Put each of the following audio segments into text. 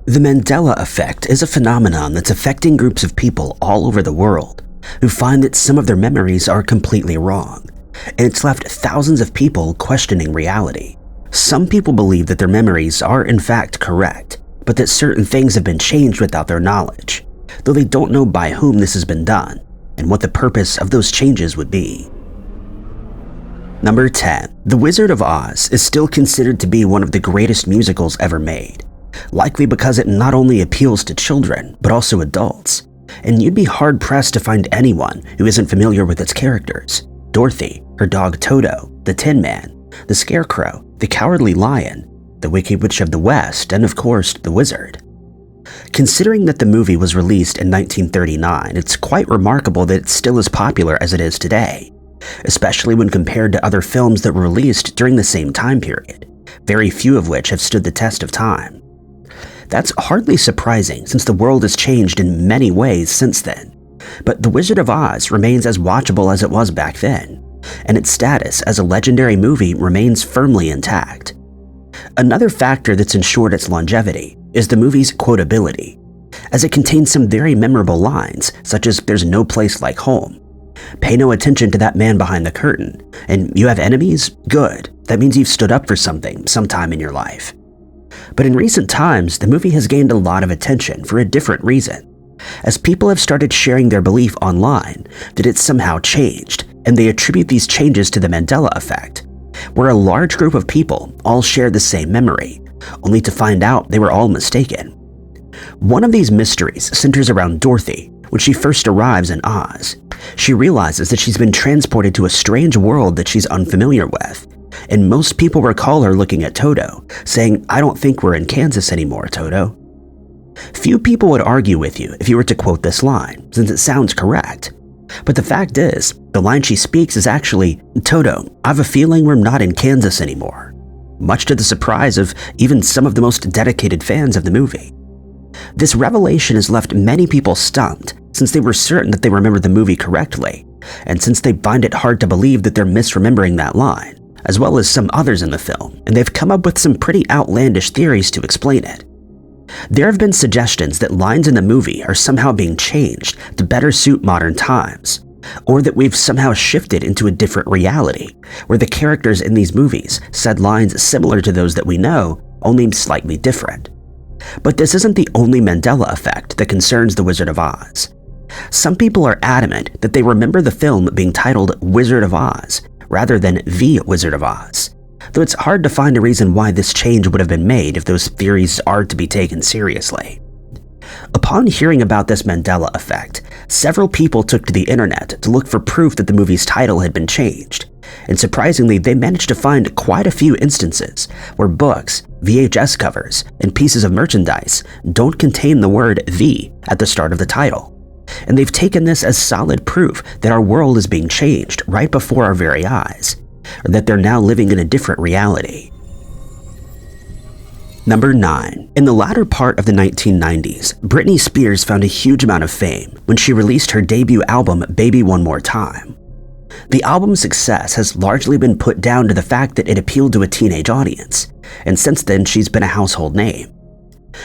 The Mandela effect is a phenomenon that's affecting groups of people all over the world who find that some of their memories are completely wrong, and it's left thousands of people questioning reality. Some people believe that their memories are in fact correct, but that certain things have been changed without their knowledge, though they don't know by whom this has been done and what the purpose of those changes would be. Number 10. The Wizard of Oz is still considered to be one of the greatest musicals ever made, likely because it not only appeals to children, but also adults, and you'd be hard-pressed to find anyone who isn't familiar with its characters: Dorothy, her dog Toto, the Tin Man, the Scarecrow, the Cowardly Lion, the Wicked Witch of the West, and of course, the Wizard. Considering that the movie was released in 1939, it's quite remarkable that it's still as popular as it is today, especially when compared to other films that were released during the same time period, very few of which have stood the test of time. That's hardly surprising since the world has changed in many ways since then, but The Wizard of Oz remains as watchable as it was back then, and its status as a legendary movie remains firmly intact. Another factor that's ensured its longevity is the movie's quotability, as it contains some very memorable lines such as "There's no place like home," "Pay no attention to that man behind the curtain," and "You have enemies? Good. That means you've stood up for something sometime in your life." But in recent times, the movie has gained a lot of attention for a different reason, as people have started sharing their belief online that it's somehow changed, and they attribute these changes to the Mandela effect, where a large group of people all share the same memory, only to find out they were all mistaken. One of these mysteries centers around Dorothy. When she first arrives in Oz, she realizes that she's been transported to a strange world that she's unfamiliar with, and most people recall her looking at Toto, saying, "I don't think we're in Kansas anymore, Toto." Few people would argue with you if you were to quote this line, since it sounds correct. But the fact is, the line she speaks is actually, "Toto, I have a feeling we're not in Kansas anymore," much to the surprise of even some of the most dedicated fans of the movie. This revelation has left many people stumped, since they were certain that they remembered the movie correctly, and since they find it hard to believe that they're misremembering that line, as well as some others in the film, and they've come up with some pretty outlandish theories to explain it. There have been suggestions that lines in the movie are somehow being changed to better suit modern times, or that we've somehow shifted into a different reality, where the characters in these movies said lines similar to those that we know, only slightly different. But this isn't the only Mandela effect that concerns The Wizard of Oz. Some people are adamant that they remember the film being titled Wizard of Oz, rather than The Wizard of Oz, though it's hard to find a reason why this change would have been made if those theories are to be taken seriously. Upon hearing about this Mandela effect, several people took to the internet to look for proof that the movie's title had been changed, and surprisingly they managed to find quite a few instances where books, VHS covers, and pieces of merchandise don't contain the word "the" at the start of the title. And they've taken this as solid proof that our world is being changed right before our very eyes, or that they're now living in a different reality. Number 9. In the latter part of the 1990s, Britney Spears found a huge amount of fame when she released her debut album, Baby One More Time. The album's success has largely been put down to the fact that it appealed to a teenage audience, and since then she's been a household name.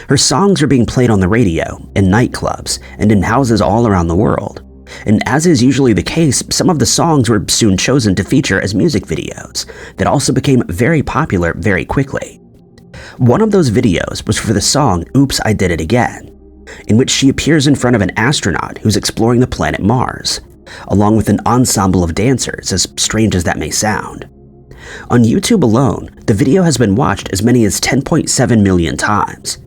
Her songs are being played on the radio, in nightclubs, and in houses all around the world. And as is usually the case, some of the songs were soon chosen to feature as music videos that also became very popular very quickly. One of those videos was for the song Oops, I Did It Again, in which she appears in front of an astronaut who's exploring the planet Mars, along with an ensemble of dancers, as strange as that may sound. On YouTube alone, the video has been watched as many as 10.7 million times.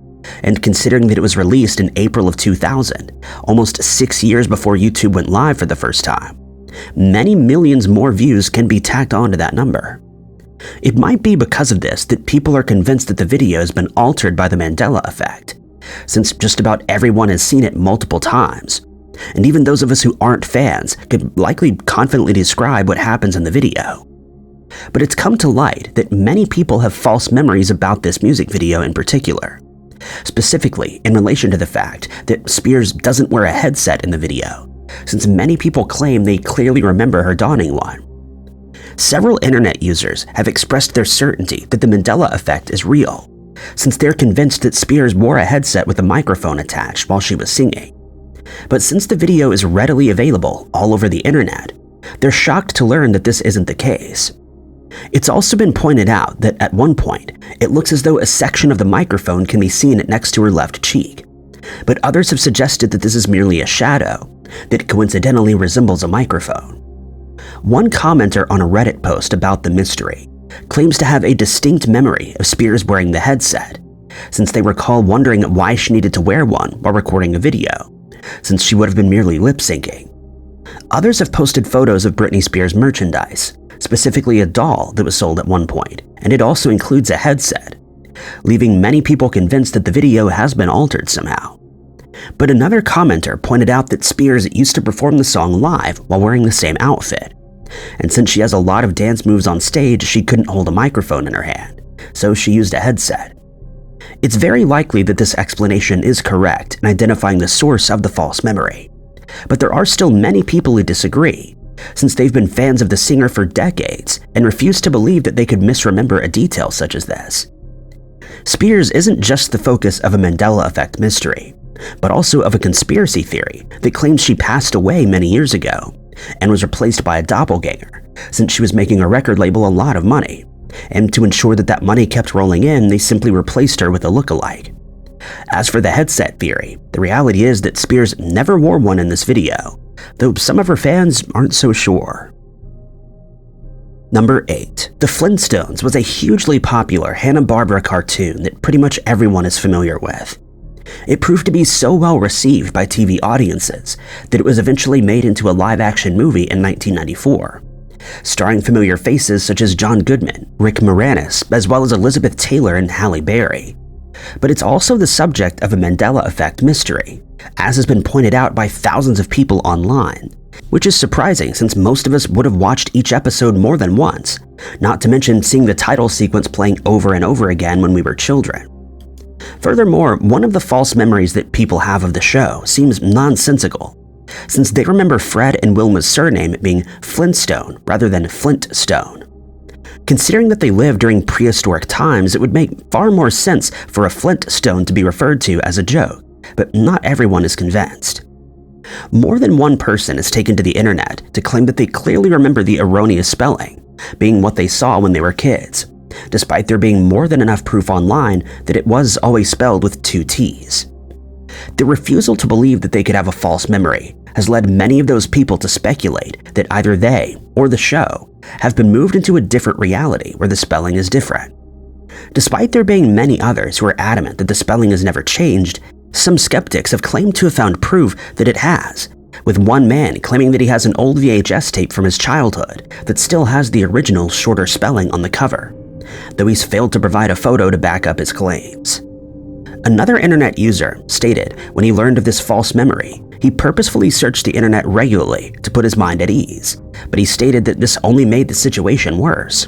And considering that it was released in April of 2000, almost 6 years before YouTube went live for the first time, many millions more views can be tacked onto that number. It might be because of this that people are convinced that the video has been altered by the Mandela effect, since just about everyone has seen it multiple times, and even those of us who aren't fans could likely confidently describe what happens in the video. But it's come to light that many people have false memories about this music video in particular, specifically in relation to the fact that Spears doesn't wear a headset in the video, since many people claim they clearly remember her donning one. Several internet users have expressed their certainty that the Mandela effect is real, since they're convinced that Spears wore a headset with a microphone attached while she was singing. But since the video is readily available all over the internet, they're shocked to learn that this isn't the case. It's also been pointed out that at one point, it looks as though a section of the microphone can be seen next to her left cheek. But others have suggested that this is merely a shadow that coincidentally resembles a microphone. One commenter on a Reddit post about the mystery claims to have a distinct memory of Spears wearing the headset, since they recall wondering why she needed to wear one while recording a video, since she would have been merely lip-syncing. Others have posted photos of Britney Spears merchandise, specifically a doll that was sold at one point, and it also includes a headset, leaving many people convinced that the video has been altered somehow. But another commenter pointed out that Spears used to perform the song live while wearing the same outfit, and since she has a lot of dance moves on stage, she couldn't hold a microphone in her hand, so she used a headset. It's very likely that this explanation is correct in identifying the source of the false memory, but there are still many people who disagree, since they've been fans of the singer for decades and refuse to believe that they could misremember a detail such as this. Spears isn't just the focus of a Mandela effect mystery, but also of a conspiracy theory that claims she passed away many years ago and was replaced by a doppelganger, since she was making a record label a lot of money, and to ensure that that money kept rolling in, they simply replaced her with a look-alike. As for the headset theory, the reality is that Spears never wore one in this video, though some of her fans aren't so sure. Number 8. The Flintstones was a hugely popular Hanna-Barbera cartoon that pretty much everyone is familiar with. It proved to be so well received by TV audiences that it was eventually made into a live-action movie in 1994, starring familiar faces such as John Goodman, Rick Moranis, as well as Elizabeth Taylor and Halle Berry. But it's also the subject of a Mandela effect mystery, as has been pointed out by thousands of people online, which is surprising since most of us would have watched each episode more than once, not to mention seeing the title sequence playing over and over again when we were children. Furthermore, one of the false memories that people have of the show seems nonsensical, since they remember Fred and Wilma's surname being Flintstone rather than Flintstone. Considering that they lived during prehistoric times, it would make far more sense for a Flintstone to be referred to as a joke, but not everyone is convinced. More than one person has taken to the internet to claim that they clearly remember the erroneous spelling, being what they saw when they were kids, despite there being more than enough proof online that it was always spelled with 2 T's. The refusal to believe that they could have a false memory has led many of those people to speculate that either they or the show have been moved into a different reality where the spelling is different. Despite there being many others who are adamant that the spelling has never changed, some skeptics have claimed to have found proof that it has, with one man claiming that he has an old VHS tape from his childhood that still has the original shorter spelling on the cover, though he's failed to provide a photo to back up his claims. Another internet user stated when he learned of this false memory, he purposefully searched the internet regularly to put his mind at ease, but he stated that this only made the situation worse.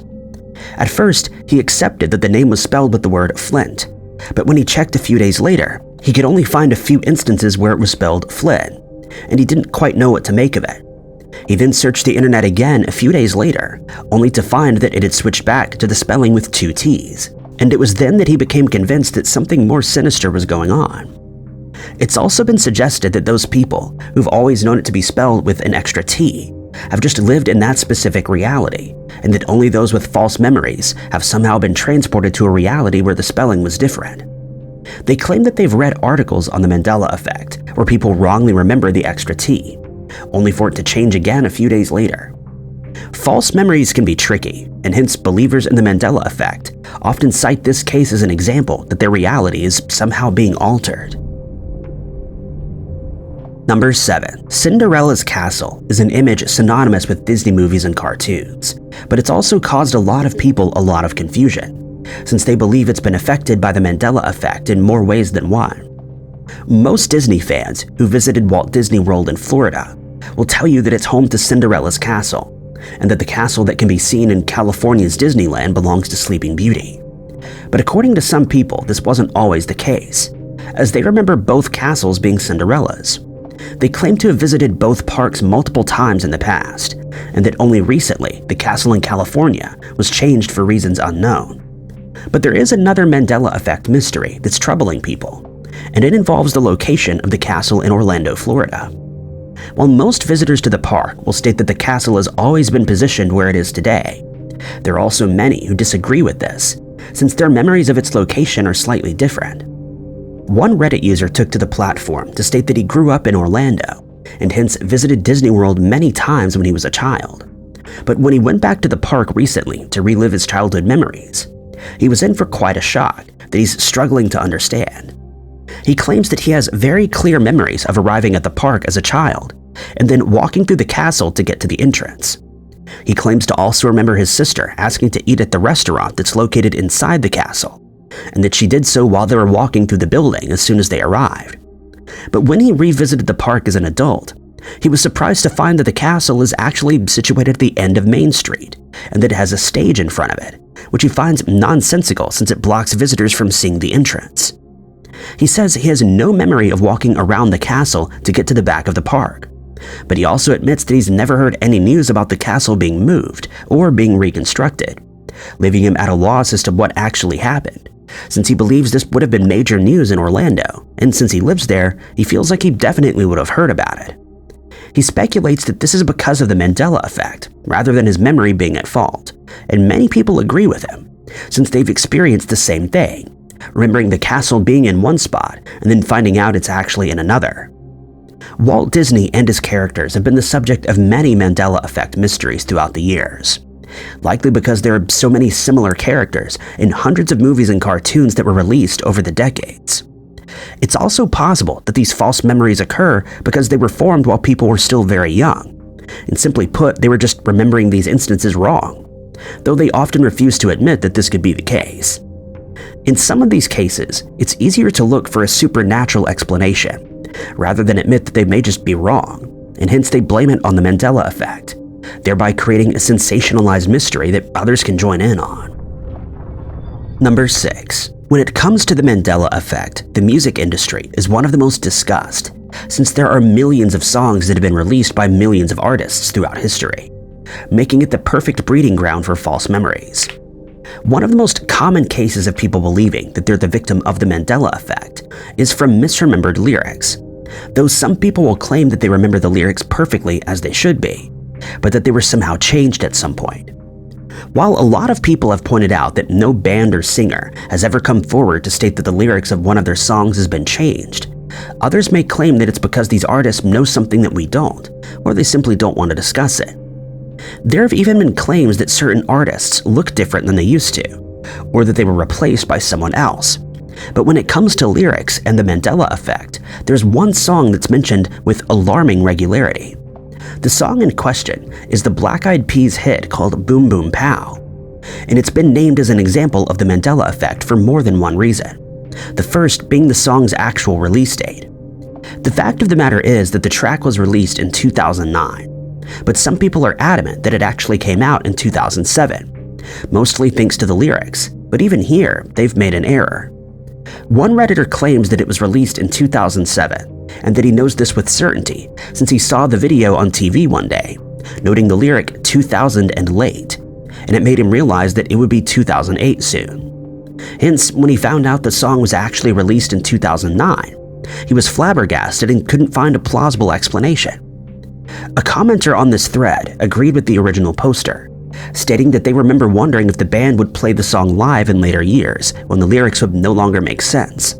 At first, he accepted that the name was spelled with the word Flint, but when he checked a few days later, he could only find a few instances where it was spelled Flynn, and he didn't quite know what to make of it. He then searched the internet again a few days later, only to find that it had switched back to the spelling with 2 T's, and it was then that he became convinced that something more sinister was going on. It's also been suggested that those people who've always known it to be spelled with an extra T have just lived in that specific reality, and that only those with false memories have somehow been transported to a reality where the spelling was different. They claim that they've read articles on the Mandela effect where people wrongly remember the extra T, only for it to change again a few days later. False memories can be tricky, and hence believers in the Mandela effect often cite this case as an example that their reality is somehow being altered. Number 7. Cinderella's Castle is an image synonymous with Disney movies and cartoons, but it's also caused a lot of people a lot of confusion, since they believe it's been affected by the Mandela effect in more ways than one. Most Disney fans who visited Walt Disney World in Florida will tell you that it's home to Cinderella's Castle, and that the castle that can be seen in California's Disneyland belongs to Sleeping Beauty. But according to some people, this wasn't always the case, as they remember both castles being Cinderella's. They claim to have visited both parks multiple times in the past, and that only recently the castle in California was changed for reasons unknown. But there is another Mandela effect mystery that's troubling people, and it involves the location of the castle in Orlando, Florida. While most visitors to the park will state that the castle has always been positioned where it is today, there are also many who disagree with this, since their memories of its location are slightly different. One Reddit user took to the platform to state that he grew up in Orlando and hence visited Disney World many times when he was a child. But when he went back to the park recently to relive his childhood memories, he was in for quite a shock that he's struggling to understand. He claims that he has very clear memories of arriving at the park as a child and then walking through the castle to get to the entrance. He claims to also remember his sister asking to eat at the restaurant that's located inside the castle, and that she did so while they were walking through the building as soon as they arrived. But when he revisited the park as an adult, he was surprised to find that the castle is actually situated at the end of Main Street, and that it has a stage in front of it, which he finds nonsensical since it blocks visitors from seeing the entrance. He says he has no memory of walking around the castle to get to the back of the park, but he also admits that he's never heard any news about the castle being moved or being reconstructed, leaving him at a loss as to what actually happened, since he believes this would have been major news in Orlando, and since he lives there, he feels like he definitely would have heard about it. He speculates that this is because of the Mandela effect, rather than his memory being at fault, and many people agree with him, since they've experienced the same thing, remembering the castle being in one spot and then finding out it's actually in another. Walt Disney and his characters have been the subject of many Mandela effect mysteries throughout the years, likely because there are so many similar characters in hundreds of movies and cartoons that were released over the decades. It's also possible that these false memories occur because they were formed while people were still very young, and simply put, they were just remembering these instances wrong, though they often refuse to admit that this could be the case. In some of these cases, it's easier to look for a supernatural explanation, rather than admit that they may just be wrong, and hence they blame it on the Mandela effect, thereby creating a sensationalized mystery that others can join in on. Number 6. When it comes to the Mandela effect, the music industry is one of the most discussed, since there are millions of songs that have been released by millions of artists throughout history, making it the perfect breeding ground for false memories. One of the most common cases of people believing that they're the victim of the Mandela effect is from misremembered lyrics, though some people will claim that they remember the lyrics perfectly as they should be, but that they were somehow changed at some point. While a lot of people have pointed out that no band or singer has ever come forward to state that the lyrics of one of their songs has been changed, others may claim that it's because these artists know something that we don't, or they simply don't want to discuss it. There have even been claims that certain artists look different than they used to, or that they were replaced by someone else. But when it comes to lyrics and the Mandela effect, there's one song that's mentioned with alarming regularity. The song in question is the Black Eyed Peas hit called Boom Pow, and it's been named as an example of the Mandela effect for more than one reason, the first being the song's actual release date. The fact of the matter is that the track was released in 2009, but some people are adamant that it actually came out in 2007, mostly thanks to the lyrics, but even here, they've made an error. One Redditor claims that it was released in 2007, and that he knows this with certainty since he saw the video on TV one day, noting the lyric 2000 and late, and it made him realize that it would be 2008 soon. Hence, when he found out the song was actually released in 2009, he was flabbergasted and couldn't find a plausible explanation. A commenter on this thread agreed with the original poster, stating that they remember wondering if the band would play the song live in later years when the lyrics would no longer make sense.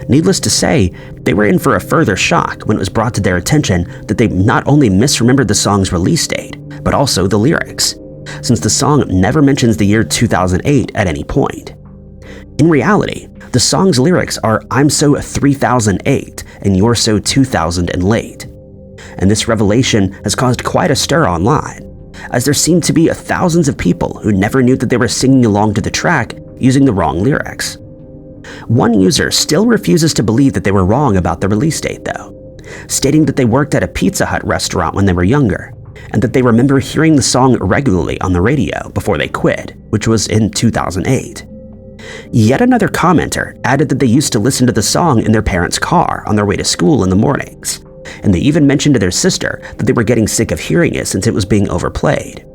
Needless to say, they were in for a further shock when it was brought to their attention that they not only misremembered the song's release date, but also the lyrics, since the song never mentions the year 2008 at any point. In reality, the song's lyrics are "I'm so 3008 and you're so 2000 and late." And this revelation has caused quite a stir online, as there seem to be thousands of people who never knew that they were singing along to the track using the wrong lyrics. One user still refuses to believe that they were wrong about the release date though, stating that they worked at a Pizza Hut restaurant when they were younger, and that they remember hearing the song regularly on the radio before they quit, which was in 2008. Yet another commenter added that they used to listen to the song in their parents' car on their way to school in the mornings, and they even mentioned to their sister that they were getting sick of hearing it since it was being overplayed.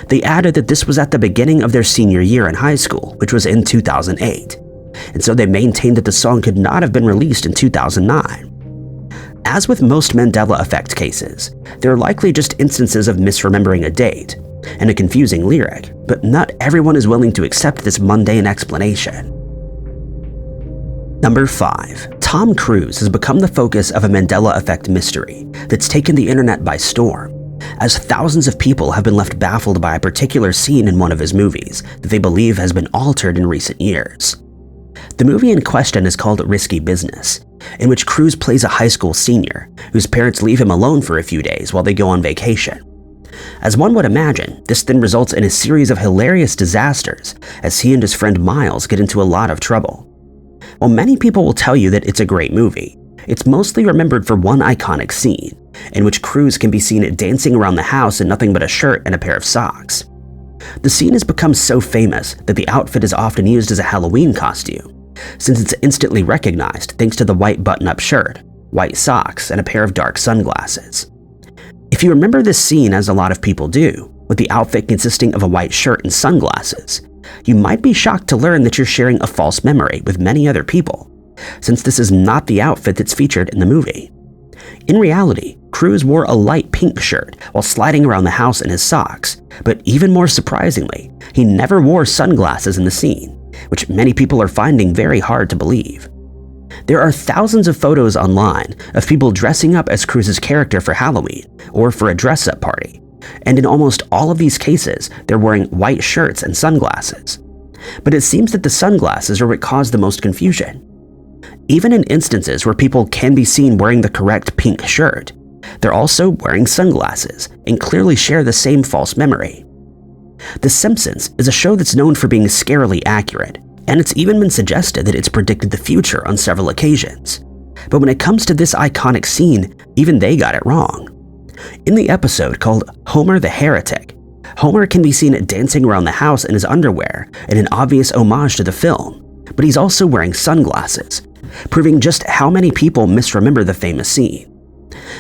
They added that this was at the beginning of their senior year in high school, which was in 2008, and so they maintained that the song could not have been released in 2009. As with most Mandela effect cases, there are likely just instances of misremembering a date and a confusing lyric, but not everyone is willing to accept this mundane explanation. Number 5. Tom Cruise has become the focus of a Mandela effect mystery that's taken the internet by storm, as thousands of people have been left baffled by a particular scene in one of his movies that they believe has been altered in recent years. The movie in question is called Risky Business, in which Cruz plays a high school senior whose parents leave him alone for a few days while they go on vacation. As one would imagine, this then results in a series of hilarious disasters as he and his friend Miles get into a lot of trouble. While many people will tell you that it's a great movie, it's mostly remembered for one iconic scene, in which Cruz can be seen dancing around the house in nothing but a shirt and a pair of socks. The scene has become so famous that the outfit is often used as a Halloween costume, since it's instantly recognized thanks to the white button-up shirt, white socks, and a pair of dark sunglasses. If you remember this scene, as a lot of people do, with the outfit consisting of a white shirt and sunglasses, you might be shocked to learn that you're sharing a false memory with many other people, since this is not the outfit that's featured in the movie. In reality, Cruz wore a light pink shirt while sliding around the house in his socks, but even more surprisingly, he never wore sunglasses in the scene, which many people are finding very hard to believe. There are thousands of photos online of people dressing up as Cruz's character for Halloween or for a dress-up party, and in almost all of these cases, they're wearing white shirts and sunglasses. But it seems that the sunglasses are what caused the most confusion. Even in instances where people can be seen wearing the correct pink shirt, they're also wearing sunglasses and clearly share the same false memory. The Simpsons is a show that's known for being scarily accurate, and it's even been suggested that it's predicted the future on several occasions. But when it comes to this iconic scene, even they got it wrong. In the episode called Homer the Heretic, Homer can be seen dancing around the house in his underwear in an obvious homage to the film, but he's also wearing sunglasses, proving just how many people misremember the famous scene.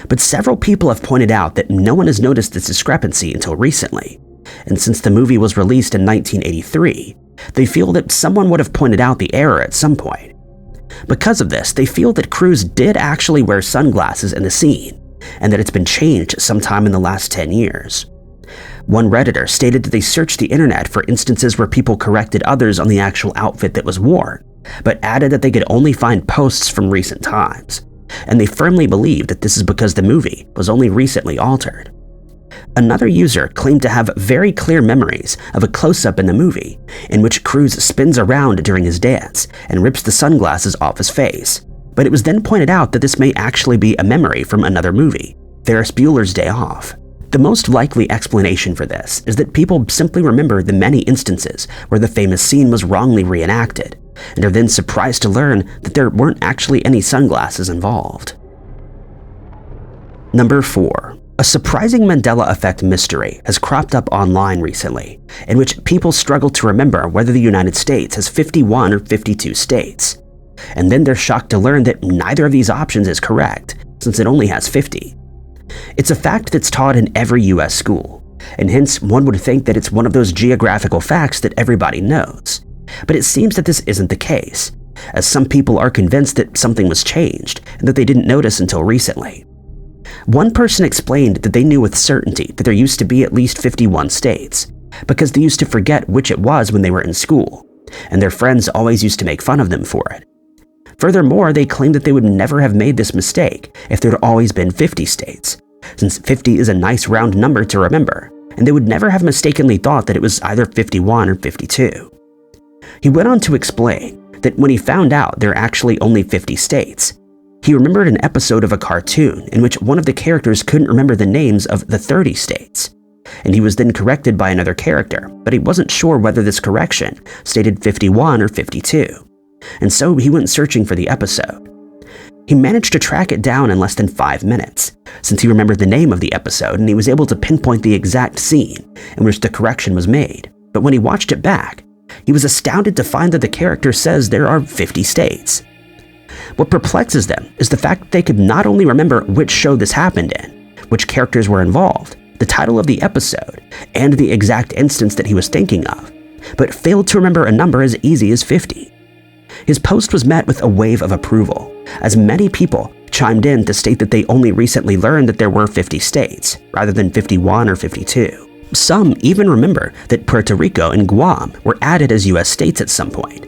But several people have pointed out that no one has noticed this discrepancy until recently, and since the movie was released in 1983, they feel that someone would have pointed out the error at some point. Because of this, they feel that Cruz did actually wear sunglasses in the scene, and that it's been changed sometime in the last 10 years. One Redditor stated that they searched the internet for instances where people corrected others on the actual outfit that was worn, but added that they could only find posts from recent times, and they firmly believe that this is because the movie was only recently altered. Another user claimed to have very clear memories of a close-up in the movie in which Cruz spins around during his dance and rips the sunglasses off his face, but it was then pointed out that this may actually be a memory from another movie, Ferris Bueller's Day Off. The most likely explanation for this is that people simply remember the many instances where the famous scene was wrongly reenacted, and are then surprised to learn that there weren't actually any sunglasses involved. Number 4. A surprising Mandela effect mystery has cropped up online recently, in which people struggle to remember whether the United States has 51 or 52 states. And then they're shocked to learn that neither of these options is correct, since it only has 50. It's a fact that's taught in every US school, and hence one would think that it's one of those geographical facts that everybody knows. But it seems that this isn't the case, as some people are convinced that something was changed and that they didn't notice until recently. One person explained that they knew with certainty that there used to be at least 51 states, because they used to forget which it was when they were in school, and their friends always used to make fun of them for it. Furthermore, they claimed that they would never have made this mistake if there had always been 50 states, since 50 is a nice round number to remember, and they would never have mistakenly thought that it was either 51 or 52. He went on to explain that when he found out there are actually only 50 states, he remembered an episode of a cartoon in which one of the characters couldn't remember the names of the 30 states, and he was then corrected by another character, but he wasn't sure whether this correction stated 51 or 52, and so he went searching for the episode. He managed to track it down in less than 5 minutes, since he remembered the name of the episode and he was able to pinpoint the exact scene in which the correction was made. But when he watched it back, he was astounded to find that the character says there are 50 states. What perplexes them is the fact that they could not only remember which show this happened in, which characters were involved, the title of the episode, and the exact instance that he was thinking of, but failed to remember a number as easy as 50. His post was met with a wave of approval, as many people chimed in to state that they only recently learned that there were 50 states, rather than 51 or 52. Some even remember that Puerto Rico and Guam were added as US states at some point,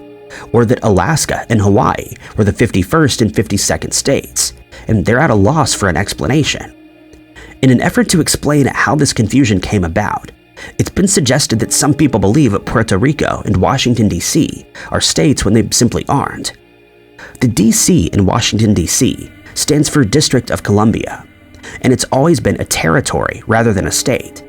or that Alaska and Hawaii were the 51st and 52nd states, and they're at a loss for an explanation. In an effort to explain how this confusion came about, it's been suggested that some people believe that Puerto Rico and Washington, D.C. are states when they simply aren't. The D.C. in Washington, D.C. stands for District of Columbia, and it's always been a territory rather than a state.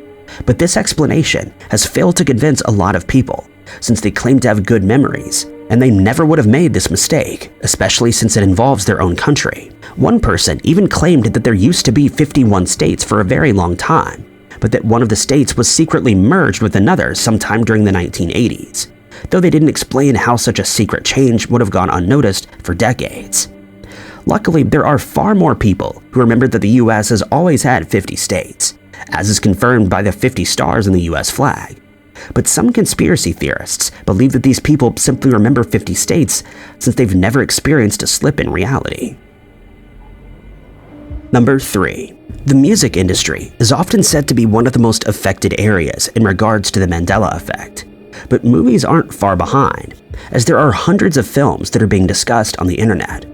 But this explanation has failed to convince a lot of people, since they claim to have good memories, and they never would have made this mistake, especially since it involves their own country. One person even claimed that there used to be 51 states for a very long time, but that one of the states was secretly merged with another sometime during the 1980s, though they didn't explain how such a secret change would have gone unnoticed for decades. Luckily, there are far more people who remember that the US has always had 50 states, as is confirmed by the 50 stars in the US flag. But some conspiracy theorists believe that these people simply remember 50 states since they've never experienced a slip in reality. Number 3. The music industry is often said to be one of the most affected areas in regards to the Mandela effect. But movies aren't far behind, as there are hundreds of films that are being discussed on the internet.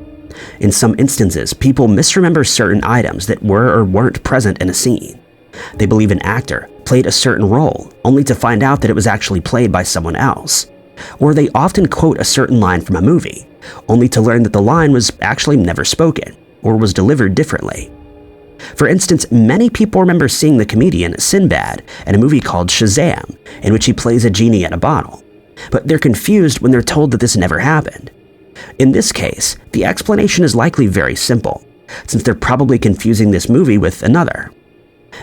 In some instances, people misremember certain items that were or weren't present in a scene. They believe an actor played a certain role, only to find out that it was actually played by someone else. Or they often quote a certain line from a movie, only to learn that the line was actually never spoken, or was delivered differently. For instance, many people remember seeing the comedian Sinbad in a movie called Shazam, in which he plays a genie in a bottle, but they're confused when they're told that this never happened. In this case, the explanation is likely very simple, since they're probably confusing this movie with another.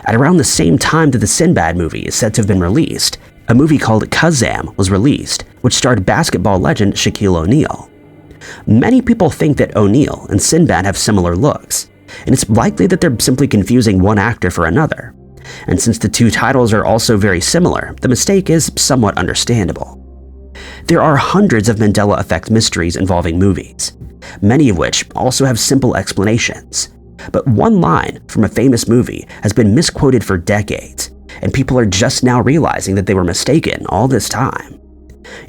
At around the same time that the Sinbad movie is said to have been released, a movie called Kazam was released, which starred basketball legend Shaquille O'Neal. Many people think that O'Neal and Sinbad have similar looks, and it's likely that they're simply confusing one actor for another. And since the two titles are also very similar, the mistake is somewhat understandable. There are hundreds of Mandela effect mysteries involving movies, many of which also have simple explanations. But one line from a famous movie has been misquoted for decades, and people are just now realizing that they were mistaken all this time.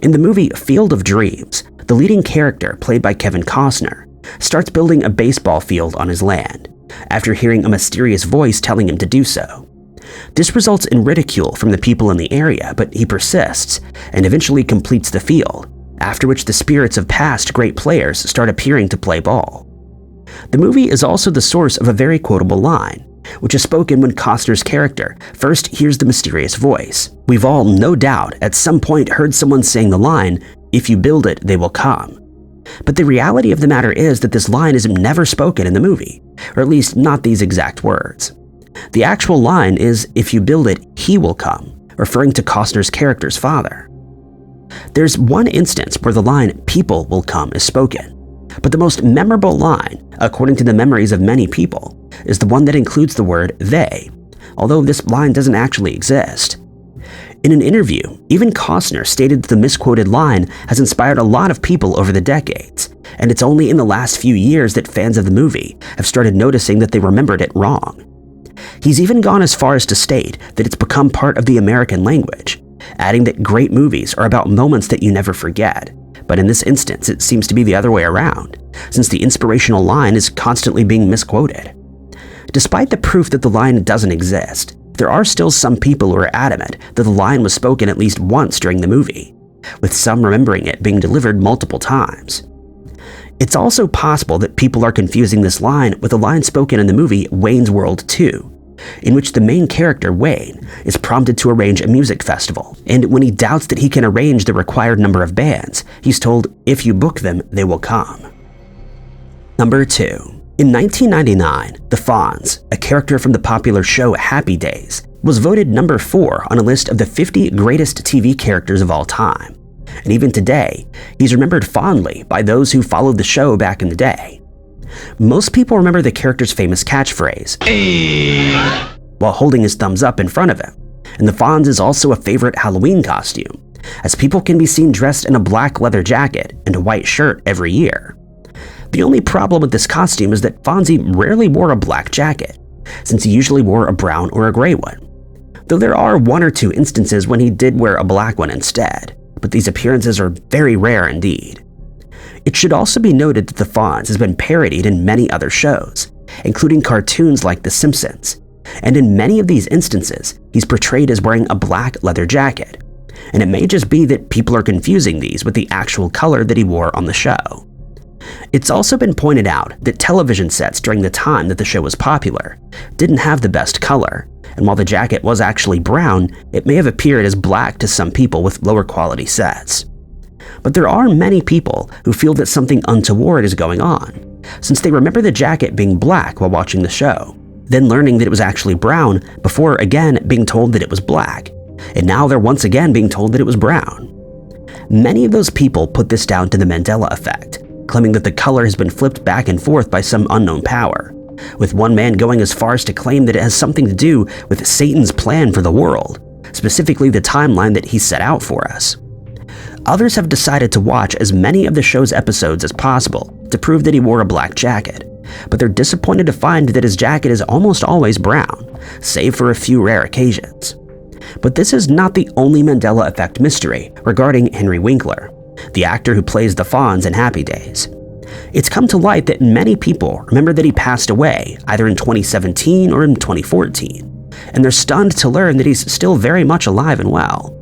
In the movie Field of Dreams, the leading character, played by Kevin Costner, starts building a baseball field on his land, after hearing a mysterious voice telling him to do so. This results in ridicule from the people in the area, but he persists, and eventually completes the field, after which the spirits of past great players start appearing to play ball. The movie is also the source of a very quotable line, which is spoken when Costner's character first hears the mysterious voice. We've all, no doubt, at some point heard someone saying the line, "If you build it, they will come." But the reality of the matter is that this line is never spoken in the movie, or at least not these exact words. The actual line is, "If you build it, he will come," referring to Costner's character's father. There's one instance where the line, "people will come," is spoken, but the most memorable line, according to the memories of many people, is the one that includes the word "they," although this line doesn't actually exist. In an interview, even Costner stated that the misquoted line has inspired a lot of people over the decades, and it's only in the last few years that fans of the movie have started noticing that they remembered it wrong. He's even gone as far as to state that it's become part of the American language, adding that great movies are about moments that you never forget. But in this instance, it seems to be the other way around, since the inspirational line is constantly being misquoted. Despite the proof that the line doesn't exist, there are still some people who are adamant that the line was spoken at least once during the movie, with some remembering it being delivered multiple times. It's also possible that people are confusing this line with a line spoken in the movie Wayne's World 2, in which the main character, Wayne, is prompted to arrange a music festival, and when he doubts that he can arrange the required number of bands, he's told, "If you book them, they will come." Number 2. In 1999, the Fonz, a character from the popular show Happy Days, was voted number 4 on a list of the 50 greatest TV characters of all time. And even today, he's remembered fondly by those who followed the show back in the day. Most people remember the character's famous catchphrase, "Hey," while holding his thumbs up in front of him, and the Fonz is also a favorite Halloween costume, as people can be seen dressed in a black leather jacket and a white shirt every year. The only problem with this costume is that Fonzie rarely wore a black jacket, since he usually wore a brown or a gray one, though there are one or two instances when he did wear a black one instead, but these appearances are very rare indeed. It should also be noted that the Fonz has been parodied in many other shows, including cartoons like The Simpsons, and in many of these instances, he's portrayed as wearing a black leather jacket, and it may just be that people are confusing these with the actual color that he wore on the show. It's also been pointed out that television sets during the time that the show was popular didn't have the best color, and while the jacket was actually brown, it may have appeared as black to some people with lower quality sets. But there are many people who feel that something untoward is going on, since they remember the jacket being black while watching the show, then learning that it was actually brown before again being told that it was black, and now they're once again being told that it was brown. Many of those people put this down to the Mandela effect, claiming that the color has been flipped back and forth by some unknown power, with one man going as far as to claim that it has something to do with Satan's plan for the world, specifically the timeline that he set out for us. Others have decided to watch as many of the show's episodes as possible to prove that he wore a black jacket, but they're disappointed to find that his jacket is almost always brown, save for a few rare occasions. But this is not the only Mandela effect mystery regarding Henry Winkler, the actor who plays the Fonz in Happy Days. It's come to light that many people remember that he passed away either in 2017 or in 2014, and they're stunned to learn that he's still very much alive and well.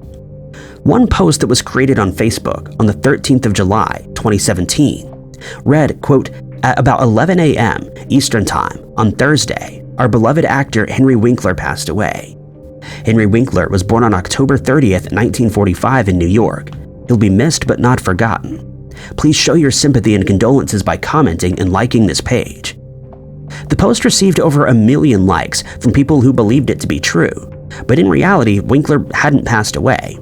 One post that was created on Facebook on the 13th of July, 2017, read, quote, "At about 11 a.m. Eastern Time on Thursday, our beloved actor Henry Winkler passed away. Henry Winkler was born on October 30th, 1945 in New York. He'll be missed but not forgotten. Please show your sympathy and condolences by commenting and liking this page." The post received over 1 million likes from people who believed it to be true, but in reality, Winkler hadn't passed away.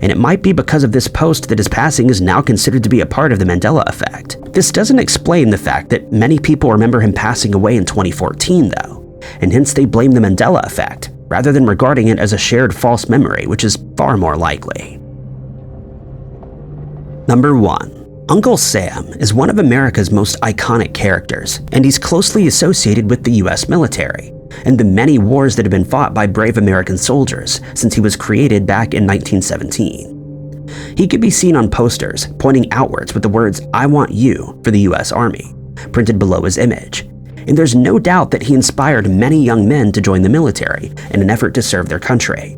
And it might be because of this post that his passing is now considered to be a part of the Mandela effect. This doesn't explain the fact that many people remember him passing away in 2014 though, and hence they blame the Mandela effect, rather than regarding it as a shared false memory, which is far more likely. Number 1. Uncle Sam is one of America's most iconic characters, and he's closely associated with the US military and the many wars that have been fought by brave American soldiers since he was created back in 1917. He could be seen on posters pointing outwards with the words "I want you" for the US Army printed below his image, and there's no doubt that he inspired many young men to join the military in an effort to serve their country.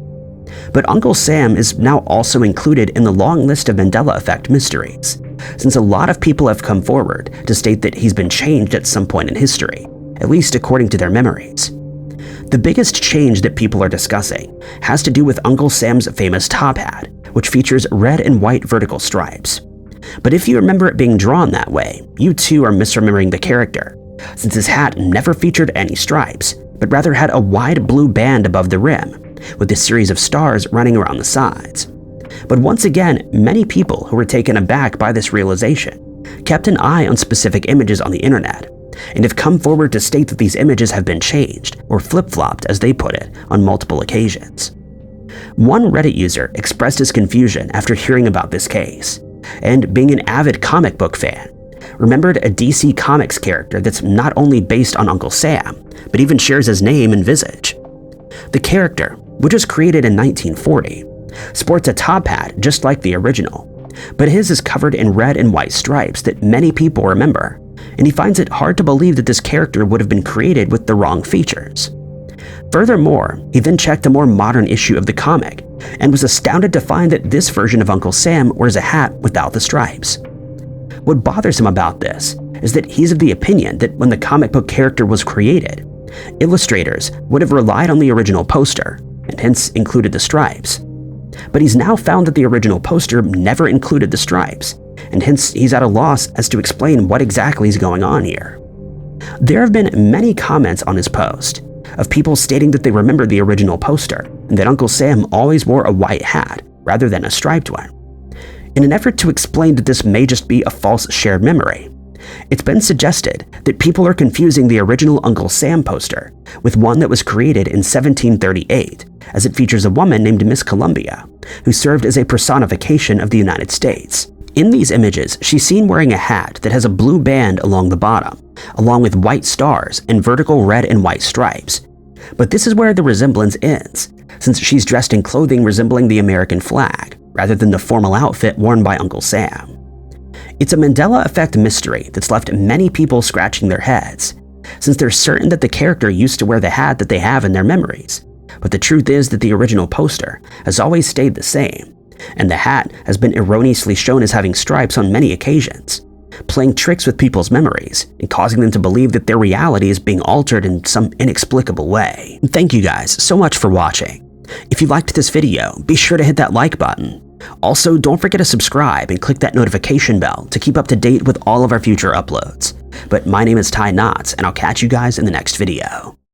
But Uncle Sam is now also included in the long list of Mandela effect mysteries, since a lot of people have come forward to state that he's been changed at some point in history, at least according to their memories. The biggest change that people are discussing has to do with Uncle Sam's famous top hat, which features red and white vertical stripes. But if you remember it being drawn that way, you too are misremembering the character, since his hat never featured any stripes, but rather had a wide blue band above the rim, with a series of stars running around the sides. But once again, many people who were taken aback by this realization kept an eye on specific images on the internet, and have come forward to state that these images have been changed, or flip-flopped as they put it, on multiple occasions. One Reddit user expressed his confusion after hearing about this case, and being an avid comic book fan, remembered a DC Comics character that's not only based on Uncle Sam, but even shares his name and visage. The character, which was created in 1940, sports a top hat just like the original, but his is covered in red and white stripes that many people remember, and he finds it hard to believe that this character would have been created with the wrong features. Furthermore, he then checked a more modern issue of the comic, and was astounded to find that this version of Uncle Sam wears a hat without the stripes. What bothers him about this is that he's of the opinion that when the comic book character was created, illustrators would have relied on the original poster, and hence included the stripes. But he's now found that the original poster never included the stripes, and hence he's at a loss as to explain what exactly is going on here. There have been many comments on his post, of people stating that they remember the original poster, and that Uncle Sam always wore a white hat rather than a striped one. In an effort to explain that this may just be a false shared memory, It's been suggested that people are confusing the original Uncle Sam poster with one that was created in 1738, as it features a woman named Miss Columbia, who served as a personification of the United States. In these images, she's seen wearing a hat that has a blue band along the bottom, along with white stars and vertical red and white stripes. But this is where the resemblance ends, since she's dressed in clothing resembling the American flag, rather than the formal outfit worn by Uncle Sam. It's a Mandela effect mystery that's left many people scratching their heads, since they're certain that the character used to wear the hat that they have in their memories. But the truth is that the original poster has always stayed the same, and the hat has been erroneously shown as having stripes on many occasions, playing tricks with people's memories and causing them to believe that their reality is being altered in some inexplicable way. Thank you guys so much for watching. If you liked this video, be sure to hit that like button. Also, don't forget to subscribe and click that notification bell to keep up to date with all of our future uploads. But my name is Ty Knotts, and I'll catch you guys in the next video.